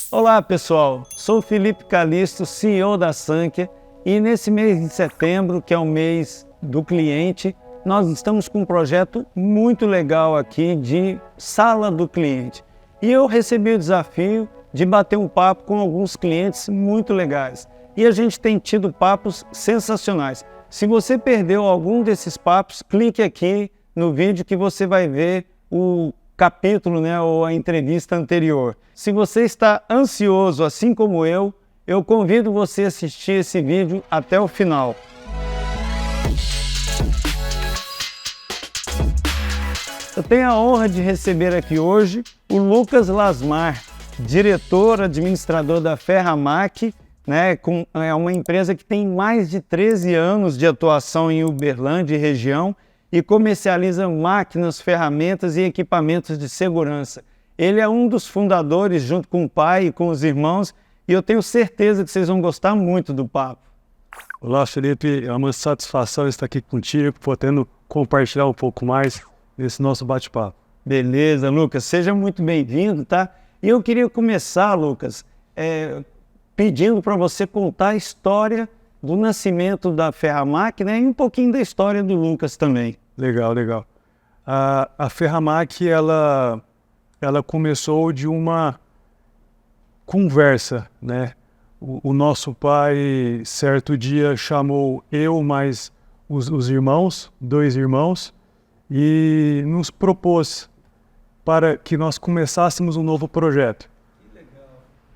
Olá pessoal, sou Felipe Calisto, CEO da Sankia, e nesse mês de setembro, que é o mês do cliente, nós estamos com um projeto muito legal aqui de sala do cliente. E eu recebi o desafio de bater um papo com alguns clientes muito legais. E a gente tem tido papos sensacionais. Se você perdeu algum desses papos, clique aqui no vídeo que você vai ver o capítulo, ou a entrevista anterior. Se você está ansioso, assim como eu convido você a assistir esse vídeo até o final. Eu tenho a honra de receber aqui hoje o Lucas Lasmar, diretor administrador da Ferramac, é uma empresa que tem mais de 13 anos de atuação em Uberlândia e região e comercializa máquinas, ferramentas e equipamentos de segurança. Ele é um dos fundadores, junto com o pai e com os irmãos, e eu tenho certeza que vocês vão gostar muito do papo. Olá, Felipe, é uma satisfação estar aqui contigo, podendo compartilhar um pouco mais desse nosso bate-papo. Beleza, Lucas, seja muito bem-vindo, tá? E eu queria começar, Lucas, pedindo para você contar a história do nascimento da Ferramac, e um pouquinho da história do Lucas também. Legal, legal. A Ferramac, ela começou de uma conversa, O nosso pai, certo dia, chamou eu mais os irmãos, 2 irmãos, e nos propôs para que nós começássemos um novo projeto. Que legal.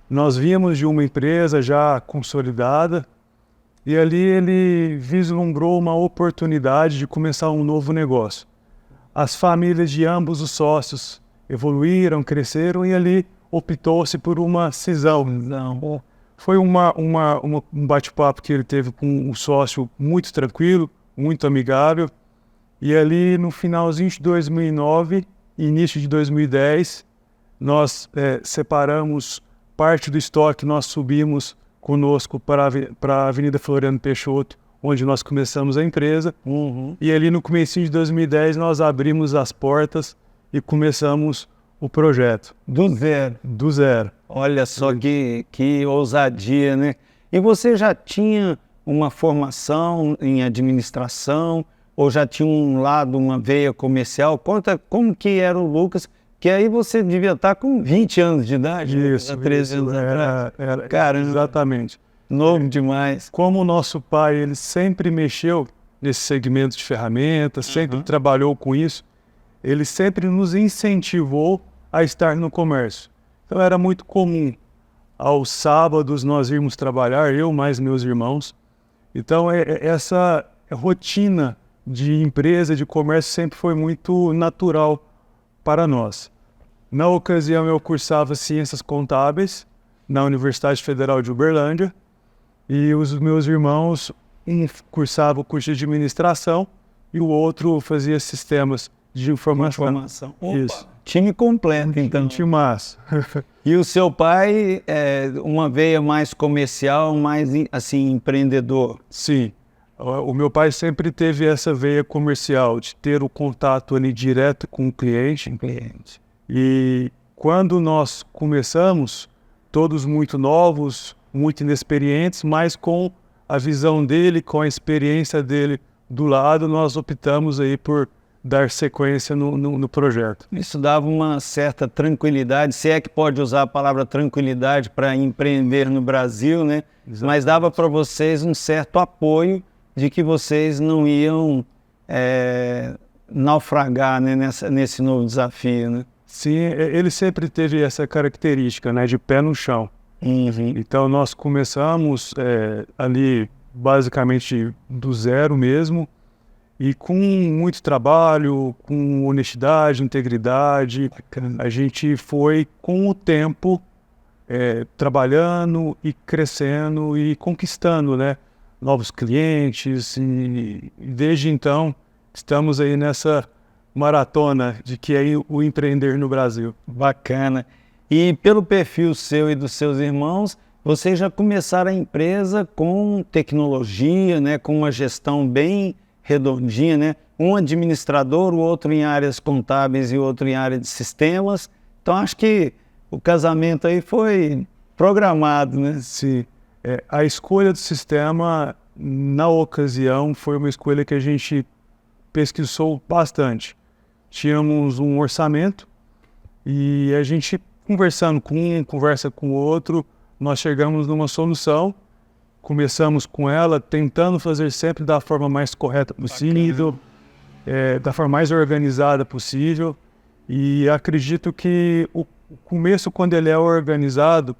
Nós víamos de uma empresa já consolidada, e ali ele vislumbrou uma oportunidade de começar um novo negócio. As famílias de ambos os sócios evoluíram, cresceram e ali optou-se por uma cisão. Foi um bate-papo que ele teve com um sócio muito tranquilo, muito amigável. E ali no finalzinho de 2009, início de 2010, nós separamos parte do estoque, nós subimos conosco para a Avenida Floriano Peixoto, onde nós começamos a empresa. E ali no comecinho de 2010 nós abrimos as portas e começamos o projeto. Do zero? Do zero. Olha só que ousadia, né? E você já tinha uma formação em administração ou já tinha uma veia comercial? Conta como que era o Lucas, que aí você devia estar com 20 anos de idade. Isso, 13 anos atrás. Caramba, exatamente. Novo demais. Como o nosso pai, ele sempre mexeu nesse segmento de ferramentas, sempre trabalhou com isso, ele sempre nos incentivou a estar no comércio. Então era muito comum, aos sábados nós irmos trabalhar, eu mais meus irmãos. Então essa rotina de empresa, de comércio sempre foi muito natural para nós. Na ocasião eu cursava Ciências Contábeis na Universidade Federal de Uberlândia e os meus irmãos, um cursava o curso de Administração e o outro fazia Sistemas de Informação. Opa, isso. Time completo, então. Time massa. E o seu pai uma veia mais comercial, mais assim, empreendedor? Sim. O meu pai sempre teve essa veia comercial, de ter o contato ali direto com o cliente. E quando nós começamos, todos muito novos, muito inexperientes, mas com a visão dele, com a experiência dele do lado, nós optamos aí por dar sequência no projeto. Isso dava uma certa tranquilidade, se é que pode usar a palavra tranquilidade para empreender no Brasil, Exatamente. Mas dava para vocês um certo apoio de que vocês não iam naufragar nesse novo desafio, Sim, ele sempre teve essa característica, de pé no chão. Então nós começamos ali basicamente do zero mesmo, e com muito trabalho, com honestidade, integridade. A gente foi com o tempo trabalhando e crescendo e conquistando, novos clientes, e desde então estamos aí nessa maratona de que é o empreender no Brasil. Bacana. E pelo perfil seu e dos seus irmãos, vocês já começaram a empresa com tecnologia, com uma gestão bem redondinha, Um administrador, o outro em áreas contábeis e o outro em área de sistemas. Então acho que o casamento aí foi programado, né? Sim. A escolha do sistema, na ocasião, foi uma escolha que a gente pesquisou bastante. Tínhamos um orçamento e a gente, conversando com um, conversa com o outro, nós chegamos numa solução, começamos com ela, tentando fazer sempre da forma mais correta possível, da forma mais organizada possível, e acredito que o começo, quando ele é organizado,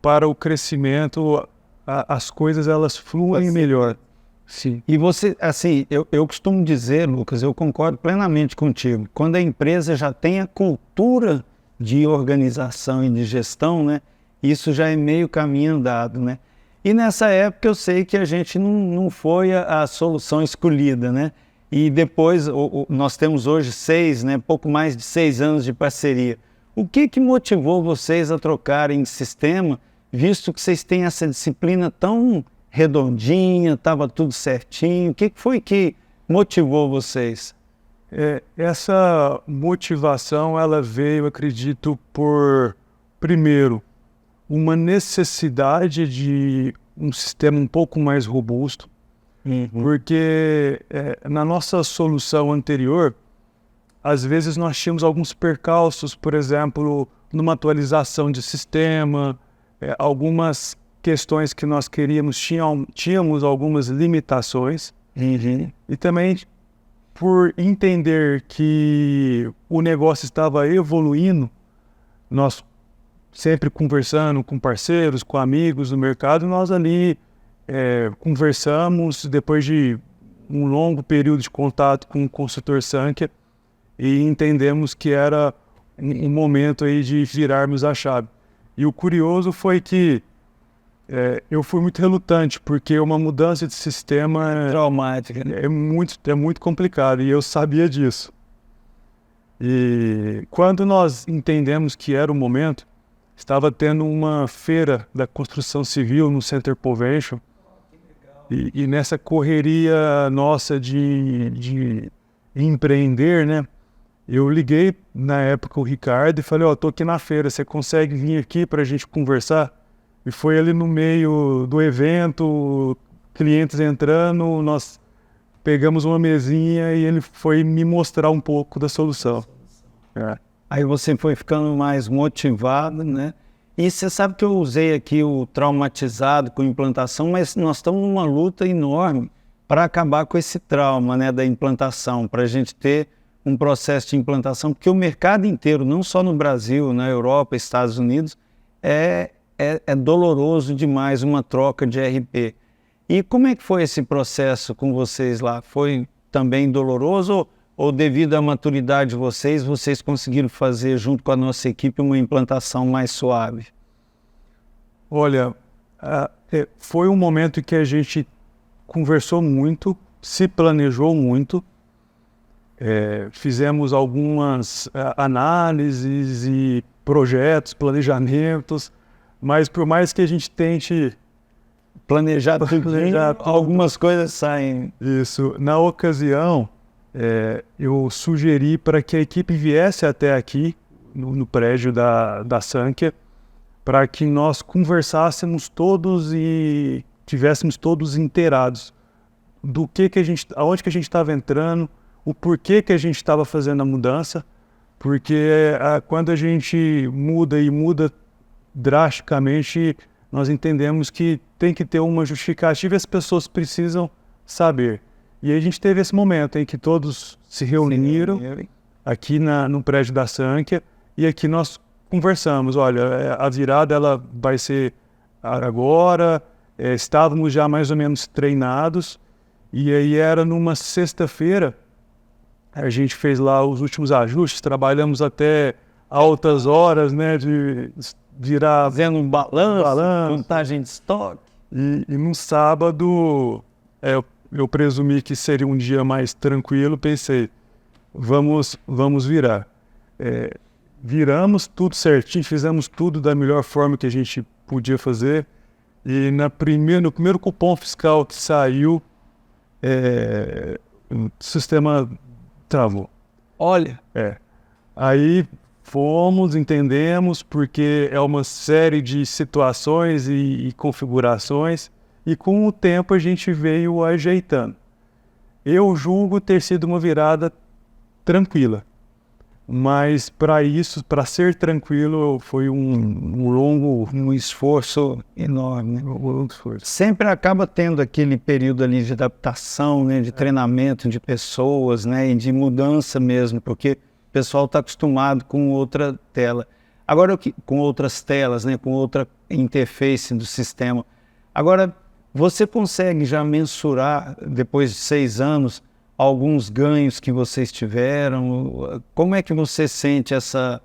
para o crescimento, as coisas elas fluem melhor. Sim. E você, assim, eu costumo dizer, Lucas, eu concordo plenamente contigo, quando a empresa já tem a cultura de organização e de gestão, né, isso já é meio caminho andado, né? E nessa época eu sei que a gente não foi a solução escolhida, né? E depois, nós temos hoje pouco mais de 6 anos de parceria. O que motivou vocês a trocarem de sistema, visto que vocês têm essa disciplina tão redondinha, estava tudo certinho? O que foi que motivou vocês? Essa motivação, ela veio, acredito, por, primeiro, uma necessidade de um sistema um pouco mais robusto, porque na nossa solução anterior, às vezes nós tínhamos alguns percalços, por exemplo, numa atualização de sistema, algumas questões que nós queríamos, tínhamos algumas limitações, e também por entender que o negócio estava evoluindo, nós sempre conversando com parceiros, com amigos do mercado, nós ali conversamos depois de um longo período de contato com o consultor Sankia e entendemos que era um momento aí de virarmos a chave. E o curioso foi que eu fui muito relutante, porque uma mudança de sistema Traumática, né? é muito complicado, e eu sabia disso. E quando nós entendemos que era o momento, estava tendo uma feira da construção civil no Center Convention, e nessa correria nossa de empreender, né? Eu liguei na época o Ricardo e falei, tô aqui na feira, você consegue vir aqui para a gente conversar? E foi ali no meio do evento, clientes entrando, nós pegamos uma mesinha e ele foi me mostrar um pouco da solução. Aí você foi ficando mais motivado, né? E você sabe que eu usei aqui o traumatizado com implantação, mas nós estamos numa luta enorme para acabar com esse trauma, né, da implantação, para a gente ter um processo de implantação, porque o mercado inteiro, não só no Brasil, na Europa, Estados Unidos, é doloroso demais uma troca de ERP. E como é que foi esse processo com vocês lá? Foi também doloroso ou devido à maturidade de vocês conseguiram fazer junto com a nossa equipe uma implantação mais suave? Olha, foi um momento em que a gente conversou muito, se planejou muito, fizemos algumas análises e projetos, planejamentos, mas por mais que a gente tente planejar tudo, algumas coisas saem. Isso. Na ocasião, eu sugeri para que a equipe viesse até aqui, no prédio da Sankia, para que nós conversássemos todos e tivéssemos todos inteirados do aonde que a gente estava entrando, o porquê que a gente estava fazendo a mudança, porque quando a gente muda drasticamente, nós entendemos que tem que ter uma justificativa e as pessoas precisam saber. E aí a gente teve esse momento em que todos se reuniram aqui no prédio da Sankia e aqui nós conversamos, olha, a virada ela vai ser agora, estávamos já mais ou menos treinados e aí era numa sexta-feira, a gente fez lá os últimos ajustes, trabalhamos até altas horas, né, de virar... Fazendo um balanço, contagem de estoque. E no sábado, eu presumi que seria um dia mais tranquilo, pensei, vamos virar. Viramos tudo certinho, fizemos tudo da melhor forma que a gente podia fazer. E no primeiro cupom fiscal que saiu, o sistema travou. Olha. Aí Fomos, entendemos, porque é uma série de situações e configurações, e com o tempo a gente veio ajeitando. Eu julgo ter sido uma virada tranquila, mas para isso, para ser tranquilo, foi um longo Um esforço enorme, né? esforço. Sempre acaba tendo aquele período ali de adaptação, né, de treinamento de pessoas, né, e de mudança mesmo, porque o pessoal está acostumado com outra tela. Agora, com outras telas, né, com outra interface do sistema. Agora, você consegue já mensurar, depois de 6 anos, alguns ganhos que vocês tiveram? Como é que você sente essa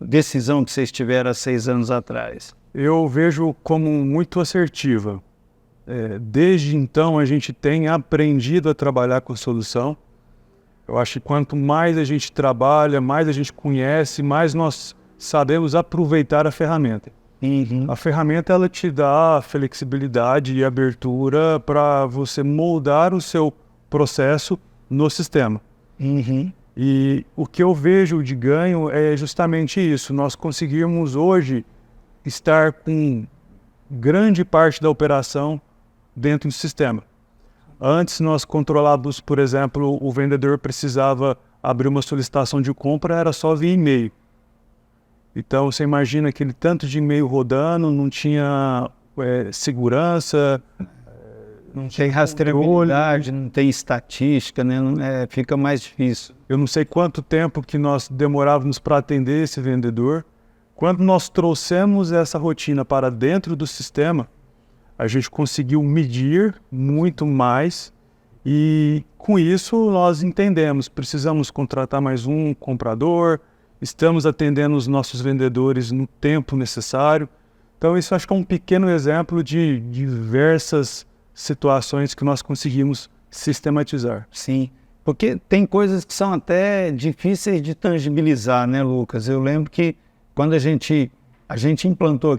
decisão que vocês tiveram há 6 anos atrás? Eu vejo como muito assertiva. Desde então, a gente tem aprendido a trabalhar com solução. Eu acho que quanto mais a gente trabalha, mais a gente conhece, mais nós sabemos aproveitar a ferramenta. Uhum. A ferramenta, ela te dá flexibilidade e abertura para você moldar o seu processo no sistema. Uhum. E o que eu vejo de ganho é justamente isso. Nós conseguimos hoje estar com grande parte da operação dentro do sistema. Antes nós controlávamos, por exemplo, o vendedor precisava abrir uma solicitação de compra, era só via e-mail. Então você imagina aquele tanto de e-mail rodando, não tinha segurança, Não tem rastreabilidade, não tem estatística, né? Fica mais difícil. Eu não sei quanto tempo que nós demorávamos para atender esse vendedor. Quando nós trouxemos essa rotina para dentro do sistema, a gente conseguiu medir muito mais e com isso nós entendemos, precisamos contratar mais um comprador, estamos atendendo os nossos vendedores no tempo necessário. Então isso acho que é um pequeno exemplo de diversas situações que nós conseguimos sistematizar. Sim, porque tem coisas que são até difíceis de tangibilizar, né, Lucas? Eu lembro que quando a gente implantou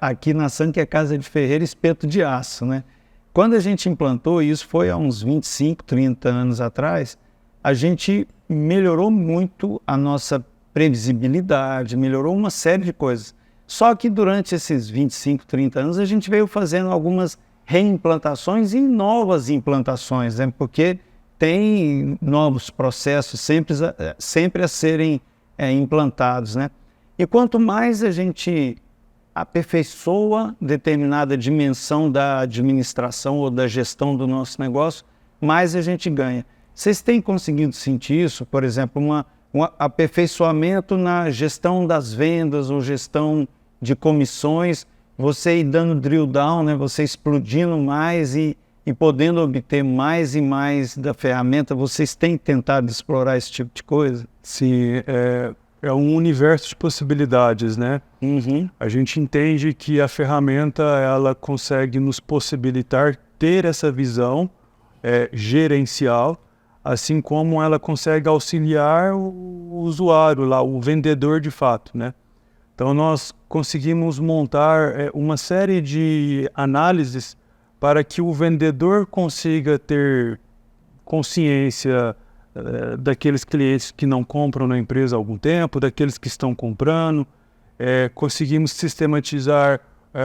aqui na Sank, é Casa de Ferreira Espeto de Aço, né? Quando a gente implantou, isso foi há uns 25, 30 anos atrás, a gente melhorou muito a nossa previsibilidade, melhorou uma série de coisas. Só que durante esses 25, 30 anos, a gente veio fazendo algumas reimplantações e novas implantações, né? Porque tem novos processos sempre a serem implantados, né? E quanto mais a gente aperfeiçoa determinada dimensão da administração ou da gestão do nosso negócio, mais a gente ganha. Vocês têm conseguido sentir isso? Por exemplo, um aperfeiçoamento na gestão das vendas ou gestão de comissões, você ir dando drill down, né? Você explodindo mais e podendo obter mais e mais da ferramenta, vocês têm tentado explorar esse tipo de coisa? Sim, é um universo de possibilidades, né? Uhum. A gente entende que a ferramenta ela consegue nos possibilitar ter essa visão gerencial, assim como ela consegue auxiliar o usuário lá, o vendedor de fato, né? Então nós conseguimos montar uma série de análises para que o vendedor consiga ter consciência daqueles clientes que não compram na empresa há algum tempo, daqueles que estão comprando. Conseguimos sistematizar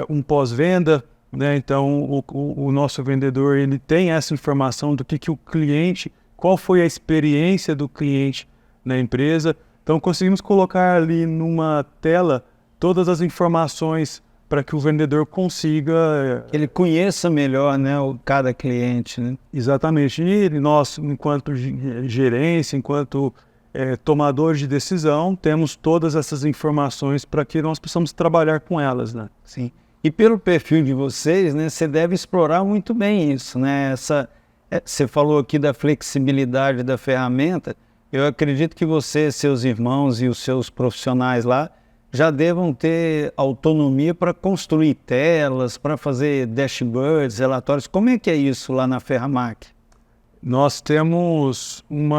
um pós-venda, né? Então o nosso vendedor ele tem essa informação do que o cliente, qual foi a experiência do cliente na empresa. Então conseguimos colocar ali numa tela todas as informações para que o vendedor consiga... Que ele conheça melhor, né, cada cliente, né? Exatamente. E nós, enquanto gerência, enquanto tomadores de decisão, temos todas essas informações para que nós possamos trabalhar com elas, né? Sim. E pelo perfil de vocês, né, você deve explorar muito bem isso, né? Você falou aqui da flexibilidade da ferramenta. Eu acredito que você, seus irmãos e os seus profissionais lá já devam ter autonomia para construir telas, para fazer dashboards, relatórios. Como é que é isso lá na Ferramac? Nós temos um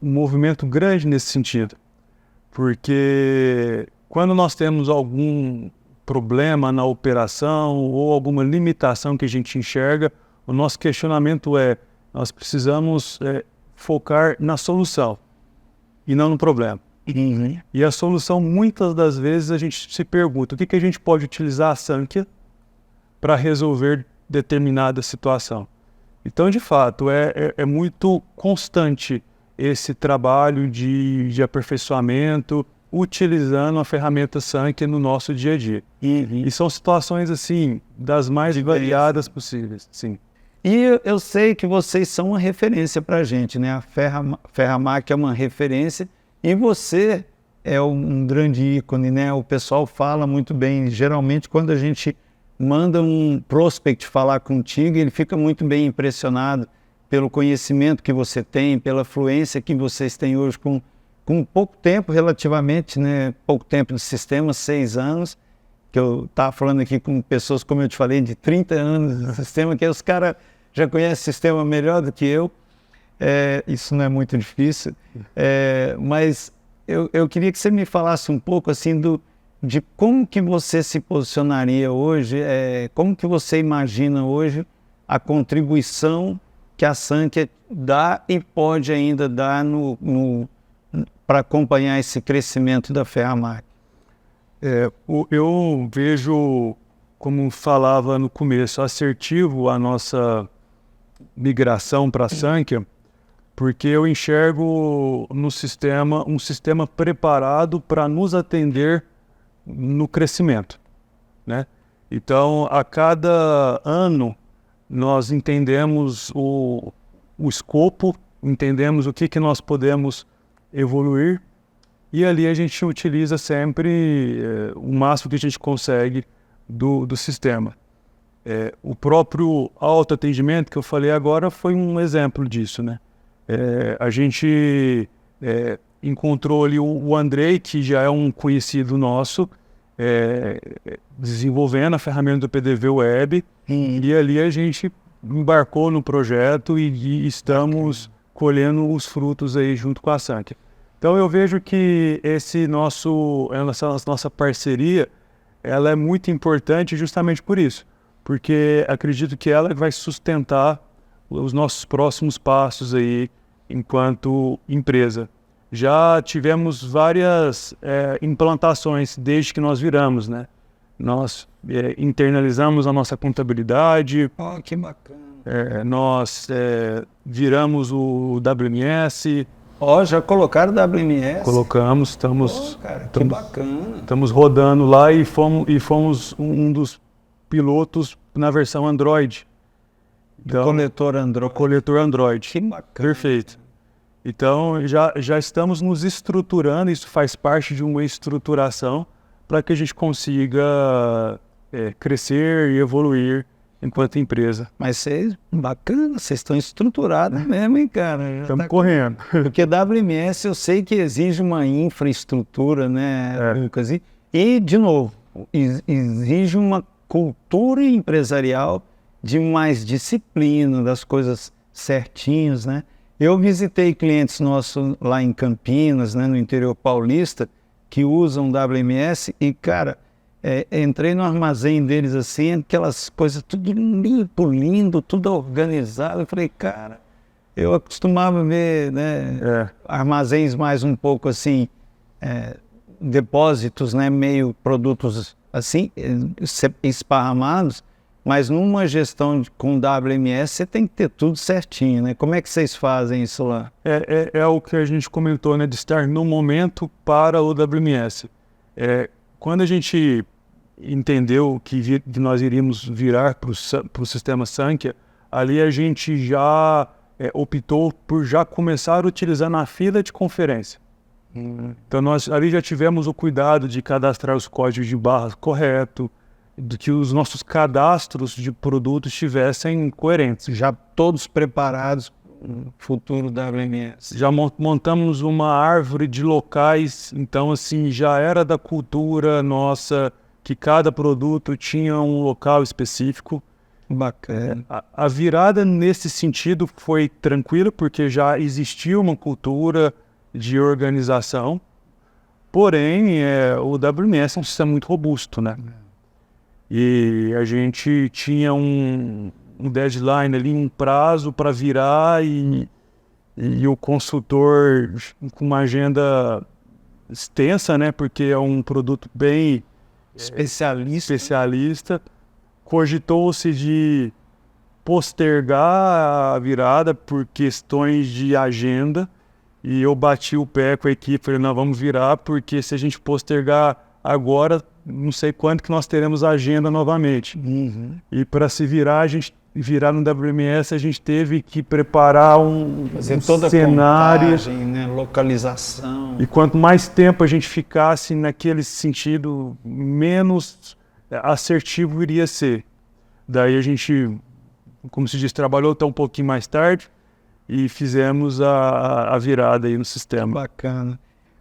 movimento grande nesse sentido, porque quando nós temos algum problema na operação ou alguma limitação que a gente enxerga, o nosso questionamento nós precisamos focar na solução e não no problema. Uhum. E a solução, muitas das vezes, a gente se pergunta o que a gente pode utilizar a Sankhya para resolver determinada situação. Então, de fato, é muito constante esse trabalho de aperfeiçoamento, utilizando a ferramenta Sankhya no nosso dia a dia. Uhum. E são situações, assim, das mais variadas possíveis, sim. E eu sei que vocês são uma referência para a gente, né? A Ferramac é uma referência e você é um grande ícone, né? O pessoal fala muito bem. Geralmente, quando a gente manda um prospect falar contigo, ele fica muito bem impressionado pelo conhecimento que você tem, pela fluência que vocês têm hoje com pouco tempo relativamente, né? Pouco tempo de sistema, 6 anos, que eu estava falando aqui com pessoas, como eu te falei, de 30 anos de sistema, que os caras já conhecem o sistema melhor do que eu. Isso não é muito difícil, mas eu queria que você me falasse um pouco assim de como que você se posicionaria hoje, como que você imagina hoje a contribuição que a Sankhya dá e pode ainda dar para acompanhar esse crescimento da Ferramac. Eu vejo, como falava no começo, assertivo a nossa migração para a Sankhya, porque eu enxergo no sistema um sistema preparado para nos atender no crescimento, né? Então, a cada ano, nós entendemos o escopo, entendemos o que nós podemos evoluir, e ali a gente utiliza sempre o máximo que a gente consegue do sistema. O próprio autoatendimento que eu falei agora foi um exemplo disso, né? A gente encontrou ali o Andrei, que já é um conhecido nosso, desenvolvendo a ferramenta do PDV Web, e ali a gente embarcou no projeto e estamos colhendo os frutos aí junto com a Sankhya. Então eu vejo que essa nossa parceria, ela é muito importante justamente por isso, porque acredito que ela vai sustentar os nossos próximos passos aí enquanto empresa. Já tivemos várias implantações desde que nós viramos, né? Nós internalizamos a nossa contabilidade. Oh, que bacana. Nós viramos o WMS. Já colocaram o WMS? Colocamos, estamos... Cara, que bacana. Estamos rodando lá e fomos um dos pilotos na versão Android. Então, coletor Android. Coletor Android. Que bacana. Perfeito. Então, já estamos nos estruturando, isso faz parte de uma estruturação para que a gente consiga crescer e evoluir enquanto empresa. Mas bacana, vocês estão estruturados mesmo, hein, cara? Estamos correndo. Porque WMS eu sei que exige uma infraestrutura, né, Lucas? E, de novo, exige uma cultura empresarial de mais disciplina, das coisas certinhas, né? Eu visitei clientes nossos lá em Campinas, né, no interior paulista, que usam WMS e, cara, entrei no armazém deles assim, aquelas coisas tudo limpo, lindo, tudo organizado. Eu falei, cara, eu acostumava ver, né, armazéns mais um pouco assim, depósitos, né, meio produtos assim, esparramados, mas numa gestão com WMS você tem que ter tudo certinho, né? Como é que vocês fazem isso lá? É o que a gente comentou, né? De estar no momento para o WMS. Quando a gente entendeu que nós iríamos virar para o sistema Sankhya, ali a gente já optou por já começar a utilizar na fila de conferência. Então nós ali já tivemos o cuidado de cadastrar os códigos de barras correto, de que os nossos cadastros de produtos estivessem coerentes. Já todos preparados para o futuro WMS. Já montamos uma árvore de locais, então assim, já era da cultura nossa que cada produto tinha um local específico. Bacana. A virada nesse sentido foi tranquila, porque já existia uma cultura de organização, porém o WMS é um sistema muito robusto, né? E a gente tinha um deadline ali, um prazo para virar e e o consultor com uma agenda extensa, né, porque é um produto bem especialista, cogitou-se de postergar a virada por questões de agenda, e eu bati o pé com a equipe, falei, não, vamos virar, porque se a gente postergar agora, não sei quando que nós teremos agenda novamente. E para se virar, virar no WMS, a gente teve que preparar fazer toda cenário, a contagem, né, localização. E quanto mais tempo a gente ficasse naquele sentido, menos assertivo iria ser. Daí a gente, como se diz, trabalhou até um pouquinho mais tarde e fizemos a virada aí no sistema. Bacana.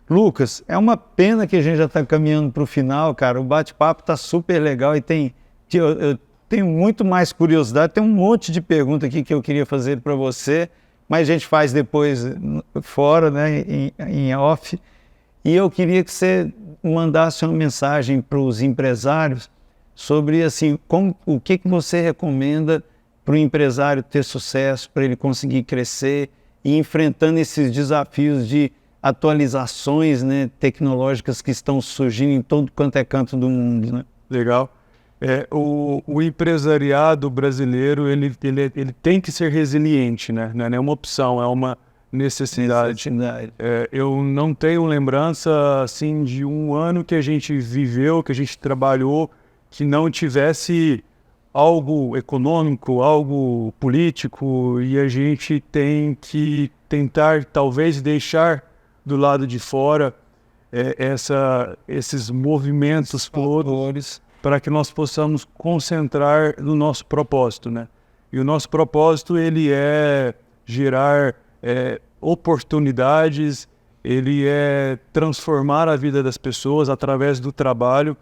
Lucas, é uma pena que a gente já está caminhando para o final, cara. O bate-papo está super legal e eu tenho muito mais curiosidade. Tem um monte de perguntas aqui que eu queria fazer para você, mas a gente faz depois fora, né, em off. E eu queria que você mandasse uma mensagem para os empresários sobre assim, o que você recomenda para o empresário ter sucesso, para ele conseguir crescer e enfrentando esses desafios de atualizações, né, tecnológicas que estão surgindo em todo quanto é canto do mundo, né? Legal. O empresariado brasileiro, ele tem que ser resiliente, né? Não é nenhuma opção, é uma necessidade. Eu não tenho lembrança assim de um ano que a gente viveu, que a gente trabalhou, que não tivesse algo econômico, algo político, e a gente tem que tentar talvez deixar do lado de fora esses movimentos todos para que nós possamos concentrar no nosso propósito, né? E o nosso propósito, ele é gerar oportunidades, ele é transformar a vida das pessoas através do trabalho,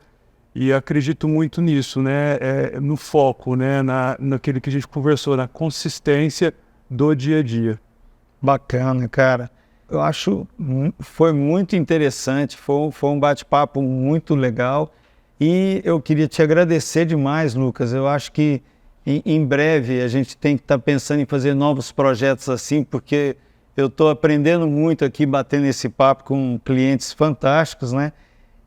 e acredito muito nisso, né? No foco, né? Naquele que a gente conversou, na consistência do dia a dia. Bacana, cara. Eu acho foi muito interessante, foi um bate-papo muito legal e eu queria te agradecer demais, Lucas. Eu acho que em breve a gente tem que estar pensando em fazer novos projetos assim, porque eu estou aprendendo muito aqui, batendo esse papo com clientes fantásticos, né?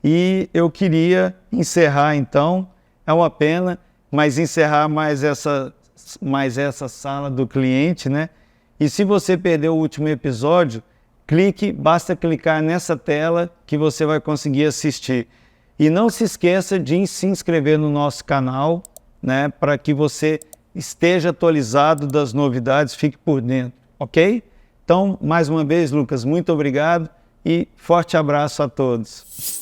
E eu queria encerrar então, é uma pena, mas encerrar mais essa sala do cliente, né? E se você perdeu o último episódio, basta clicar nessa tela que você vai conseguir assistir. E não se esqueça de se inscrever no nosso canal, né, para que você esteja atualizado das novidades, fique por dentro, ok? Então, mais uma vez, Lucas, muito obrigado e forte abraço a todos.